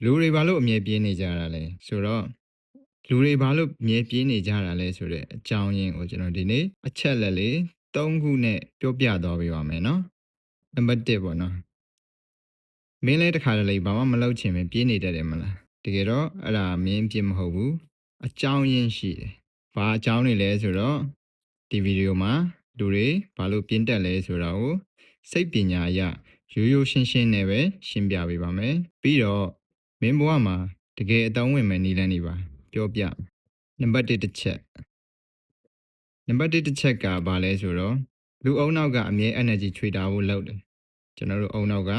လူတွေဘာလို့အမြဲပြေးနေကြတာလဲဆိုတော့လူတွေဘာလို့အမြဲပြေးနေကြတာလဲဆိုတဲ့အကြောင်းရင်းကိုကျွန်တော်ဒီနေ့အချက်လက်လေး၃ခုနဲ့ပြောပြသွားပေးပါမယ်နော်နံပါတ်1ပေါ့နော်မင်းလည်းတခါတလေဘာမှမလုပ်ချင်ပဲပြေးနေတတ်တယ်မလားတကယ်တော့အဲ့ဒါမင်းပြစ်မဟုတ်ဘူးအကြောင်းရင်းရှိတယ်ဘာအကြောင်းတွေလဲဆိုတော့ဒီဗီဒီယိုမှာလူတွေဘာလို့ပြင်းတက်လဲဆိုတာကိုစိတ်ပညာအရရိုးရိုးရှင်းရှင်းနဲ့ပဲရှင်းပြပေးပါမယ်ပြီးတော့မင်းဘဝမှာတကယ်အတောင်းဝင်မဲ့နည်းလမ်းတွေပါပြောပြနံပါတ်1တစ်ချက်နံပါတ်1တစ်ချက်ကဘာလဲဆိုတော့လူအုံနောက်ကအမြဲ energy ချွေတာဖို့လုပ်တယ်ကျွန်တော်တို့အုံနောက်က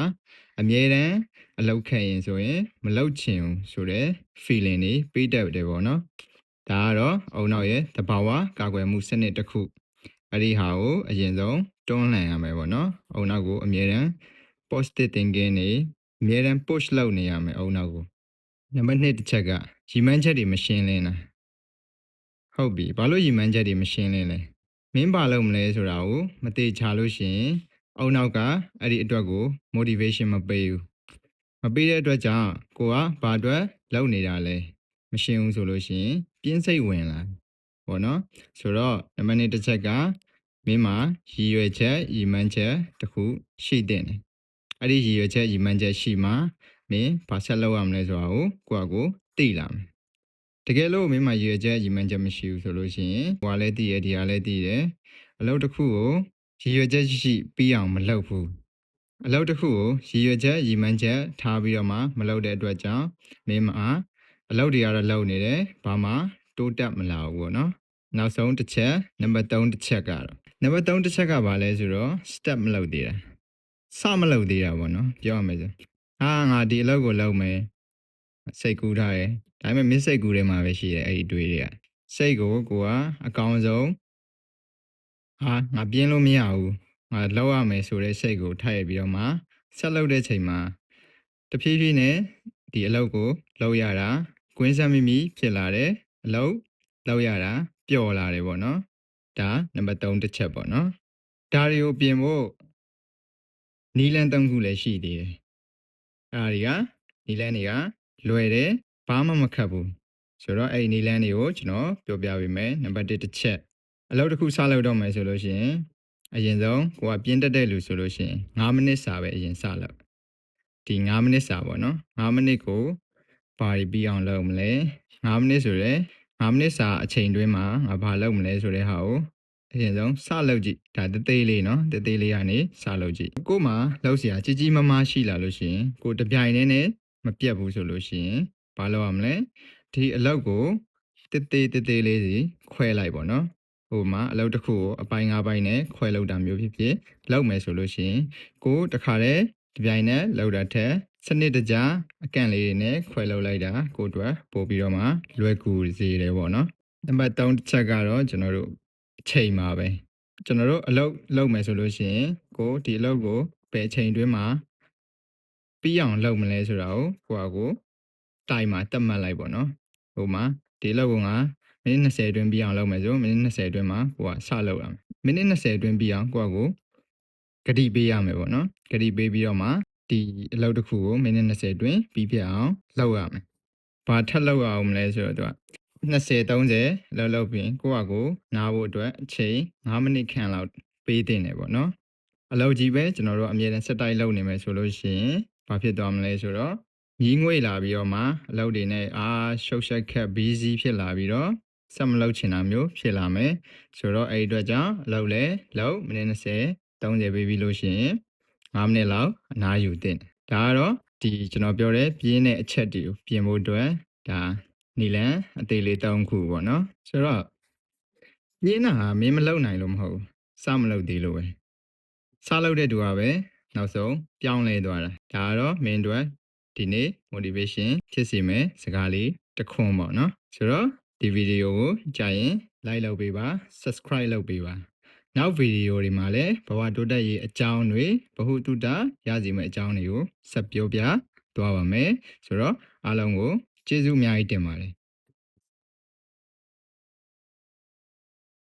အမြဲတမ်းအလောက်ခက်ရင်ဆိုရင်မလောက်ချင်ဘူးဆိုတဲ့ feeling တွေပေးတတ်တယ်ပေါ့နော်ဒါကတော့အုံနောက်ရဲ့သဘာဝကာကွယ်မှုစနစ်တစ်ခုအဲ့ဒီဟာကိုအရင်ဆုံးတွန်းလှန်ရမယ်ပေါ့နော်အုံနောက်ကိုအမြဲတမ်း positive thinking နေအမြဲတမ်း push လုပ်နေရမယ်အုံနောက်ကိုနံပါတ်2တစ်ချက်ကရီမန်းချက်တွေမရှင်းလင်းတာဟုတ်ပြီဘာလို့ရီမန်းချက်တွေမရှင်းလင်းလဲမင်းဘာလုပ်မလဲဆိုတာကိုမသိချလို့ရှိရင်အုံနောက်ကအဲ့ဒီအတွက်ကို motivation မပေးဘူးမပေးတဲ့အတွက်ကြောင့်ကိုကဘာအတွက်လုပ်နေတာလဲမရှင်းဘူးဆိုလို့ရှိရင်ပြင်းစိတ်ဝင်လာပေါ့နော်ဆိုတော့နံပါတ်2တစ်ချက်ကမင်းမှာရည်ရွယ်ချက်ရည်မှန်းချက်တစ်ခုရှိတဲ့တယ်အဲ့ဒီရည်ရွယ်ချက်ရည်မှန်းချက်ရှိမှမင်းဘာဆက်လုပ်ရမလဲဆိုတာကိုကိုသိလာမယ်တကယ်လို့မင်းမှာရည်ရွယ်ချက်ရည်မှန်းချက်မရှိဘူးဆိုလို့ရှိရင်ဟိုကလည်းသိရဒီကလည်းသိတယ်အလုပ်တစ်ခုကိုရည်ရွယ်ချက်ရှိပြီးအောင်မလုပ်ဘူးအလုပ်တစ်ခုကိုရည်ရွယ်ချက်ရည်မှန်းချက်ထားပြီးတော့မှမလုပ်တဲ့အတွက်ကြောင့်မင်းမှာအလုပ်တွေကတော့လုပ်နေတယ်ဘာမှတိုးတက်မလာဘူးပေါ့နော်နောက်ဆုံးတစ်ချက်နံပါတ်3တစ်ချက်ကတော့နံပါတ်3တစ်ချက်ကဘာလဲဆိုတော့ step မလုပ်သေးတာစမလုပ်သေးတာပေါ့နော်ပြောရမယ်ဆိုငါဒီအလုပ်ကိုလုပ်မယ်စိတ်ကူးထားတယ်ဒါပေမဲ့မင်းစိတ်ကူးထဲမှာပဲရှိတယ်အဲ့ဒီတွေးတွေကစိတ်ကိုကအကောင်းဆုံးငါပြင်းလို့မရဘူးငါလောက်ရမယ်ဆိုတဲ့စိတ်ကိုထားရပြီးတော့မှဆက်လုပ်တဲ့ချိန်မှာတဖြည်းဖြည်းနဲ့ဒီအလုပ်ကိုလုပ်ရတာကွင်းဆက်မိမိဖြစ်လာတယ်အလုပ်လုပ်ရတာပျော်လာတယ်ပေါ့နော်ဒါနံပါတ်3တစ်ချက်ပေါ့နော်ဒါတွေကိုပြင်ဖို့နီလန်း3ခုလည်းရှိသေးတယ်အဲ့ဒါတွေကနီလန်းတွေကလွယ်တယ်ဘာမှမခက်ဘူးဆိုတော့အဲ့ဒီနီလန်းတွေကိုကျွန်တော်ပြောပြပေးမယ်နံပါတ်1တစ်ချက်အလုပ်တစ်ခုစလုပ်တော့မယ်ဆိုလို့ရှိရင်အရင်ဆုံးကိုကပြင်းတက်တဲ့လူဆိုလို့ရှိရင်9မိနစ်စာပဲအရင်စလုပ်ဒီ9မိနစ်စာပေါ့နော်9မိနစ်ကိုဘာပြီးအောင်လုပ်မလဲ9မိနစ်ဆိုရဲ9မိနစ်စာအချိန်တွင်းမှာငါဘာလုပ်မလဲဆိုတဲ့ဟာကိုအရင်ဆုံးစလုပ်ကြည့်ဒါတသေးလေးနော်တသေးလေးကနေစလုပ်ကြည့်ကို့မှာလောက်เสียကြီးကြီးမားမားရှိလာလို့ရှိရင်ကိုတပြိုင်တည်းနဲ့မပြတ်ဘူးဆိုလို့ရှိရင်ဘာလုပ်ရမလဲဒီအလုပ်ကိုတသေးလေးစီခွဲလိုက်ပေါ့နော်ဟိုမှာအလုပ်တစ်ခုကိုအပိုင်း၅ပိုင်းနဲ့ခွဲလုပ်တာမျိုးဖြစ်လုပ်မယ်ဆိုလို့ရှိရင်ကိုတခါတည်းဒီပြိုင်နဲ့လောက်တာထက်စနစ်တကျအကန့်လေးတွေနဲ့ခွဲလုပ်လိုက်တာကိုအတွက်ပို့ပြီးတော့မှလွယ်ကူစေတယ်ပေါ့နော်နံပါတ်3တစ်ချက်ကတော့ကျွန်တော်တို့အချိန်ပါပဲကျွန်တော်တို့အလုပ်လုပ်မယ်ဆိုလို့ရှိရင်ကိုဒီအလုပ်ကိုဘယ်အချိန်တွင်းမှာပြီးအောင်လုပ်မလဲဆိုတာကိုတိုင်မှာတက်မှတ်လိုက်ပေါ့နော်ဟိုမှာဒီအလုပ်ကမိနစ်20အတွင်းပြီးအောင်လုပ်မယ်ဆိုမိနစ်20အတွင်းမှာကိုကစလုပ်ရမယ်မိနစ်20အတွင်းပြီးအောင်ကိုဂတိပေးရမယ်ပေါ့နော်ဂတိပေးပြီးတော့မှဒီအလုပ်တစ်ခုကိုမိနစ်20အတွင်းပြီးပြအောင်လုပ်ရမယ်ဘာထပ်လုပ်ရအောင်မလဲဆိုတော့20 30လောက်ပြီးကိုနားဖို့အတွက်အချိန်9မိနစ်ခန့်လောက်ပေးတင်တယ်ပေါ့နော်အလုပ်ကြီးပဲကျွန်တော်တို့အမြဲတမ်းစက်တိုက်လုပ်နေမယ်ဆိုလို့ရှိရင်ဘာဖြစ်သွားမလဲဆိုတော့ညီးငွေလာပြီးတော့မှအလုပ်တွေနဲ့ရှုပ်ရှက်ခက် busy ဖြစ်လာပြီးတော့ဆက်မလုပ်ချင်တာမျိုးဖြစ်လာမယ်ဆိုတော့အဲ့ဒီအတွက်ကြောင့်အလုပ်လဲလုပ်မိနစ်20 30ပေးပြီးလို့ရှိရင်9မိနစ်လောက်အနားယူတင်ဒါကတော့ဒီကျွန်တော်ပြောတဲ့ပြင်းတဲ့အချက်တွေကိုပြင်ဖို့အတွက်ဒါနီလန်အသေးလေး3ခုပေါ့နော်ဆိုတော့ပြင်းတာဟာမင်းမလုပ်နိုင်လို့မဟုတ်စမလုပ်သေးလို့ပဲစလုပ်တဲ့သူကပဲနောက်ဆုံးပြောင်းလဲသွားတာဒါကတော့မင်းတို့ဒီနေ့ motivation ဖြစ်စေမယ်စကားလေးတစ်ခွန်းပေါ့နော်ဆိုတော့ဒီဗီဒီယိုကိုကြာရင် like လုပ်ပေးပါ subscribe လုပ်ပေးပါနောက်ဗီဒီယိုတွေမှာလည်းဘဝတိုးတက်ရေးအကြောင်းတွေဗဟုသုတရစီမဲ့အကြောင်းတွေကိုဆက်ပြောပြသွားပါမယ်ဆိုတော့အားလုံးကိုကျေးဇူးအများကြီးတင်ပါတယ်